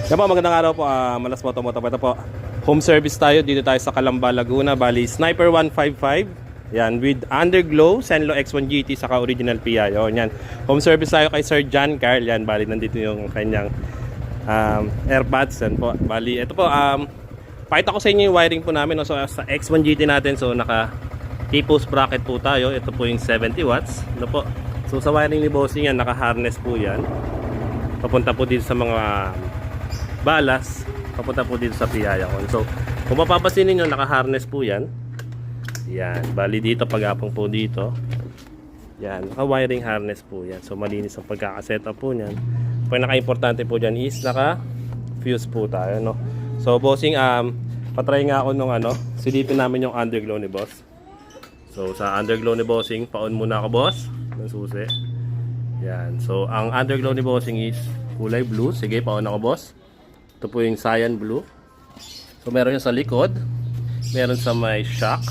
Yan po, magandang araw po, Malas Moto. Ito po, home service tayo, dito tayo sa Calamba, Laguna. Bali, Sniper 155. Yan, with Underglow, Senlo X1 GT, saka original PIO. Yan, home service tayo kay Sir John Carl. Yan, bali, nandito yung kanyang AirPods. Yan po, bali, ito po, pakita ko sa inyo yung wiring po namin. No? So, sa X1 GT natin, so naka T-post bracket po tayo. Ito po yung 70 watts. Ano po? So, sa wiring ni Bossing yan, naka-harness po yan. Papunta po dito sa mga balas, papunta po dito sa PIO. So, kung mapapansin niyo, naka-harness po yan. Yan, bali dito pag-apong po dito. Yan, naka-wiring harness po yan. So, malinis ang pagkakasetup po niyan. Pag naka-importante po dyan is naka-fuse po tayo, no? So, Bossing, patry nga ako nung silipin namin yung underglow ni Boss. So, sa underglow ni Bossing, pa-on muna ako, Boss, ng susi. Yan, so, ang underglow ni Bossing is kulay blue. Sige, pa-on ako, Boss. Ito po yung cyan blue. So meron siya sa likod, meron sa may shock,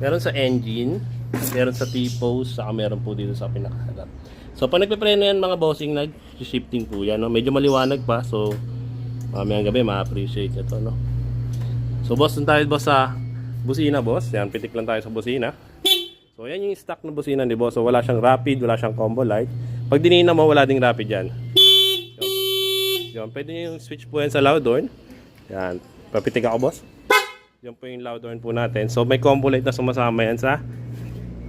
meron sa engine, meron sa T-post, saka meron po dito sa pinakaharap. So pag nagpe-preno yan mga Bossing, nag-shifting po yan, no? Medyo maliwanag pa, so mamayang gabi ma-appreciate ito, no? So boss, tayo boss sa busina, boss. Yan, pitik lang tayo sa busina. So yan yung stock na busina ni boss. So wala siyang rapid, wala siyang combo light. Pag dinina mo, wala ding rapid yan. Yan, pwede nyo yung switch po yan sa loud horn. Yan, papitig ako, boss. Yan po yung loud horn po natin. So may combo light na sumasama yan sa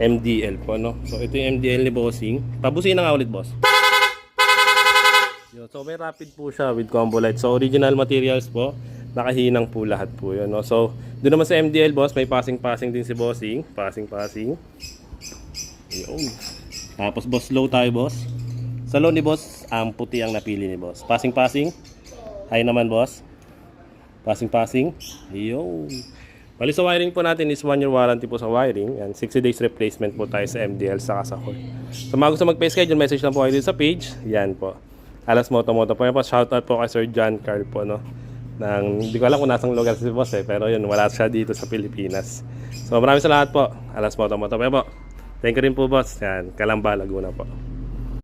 MDL po, no? So ito yung MDL ni Bossing. Pabusin na nga ulit, boss. Yan, so may rapid po siya with combo light. So original materials po, nakahinang po lahat po yan, no? So doon naman sa MDL, boss, may passing din si Bossing. Passing. Yun. Tapos boss, low tayo, boss. Sa low ni boss, ang puti ang napili ni boss. Passing. High naman, boss. Passing. Ayun. Bali sa wiring po natin is 1 year warranty po sa wiring. And 60 days replacement po tayo sa MDL saka sa core. So mga gusto mag-pay schedule, message lang po kayo dito sa page. Yan po. Alas Moto po. Yan po, shoutout po kay Sir John Carl po, no? Hindi ko alam kung nasang lugar si boss pero yun, wala siya dito sa Pilipinas. So maraming salamat po. Alas Moto po. Yan po. Thank you rin po, boss. Yan, Calamba, Laguna po.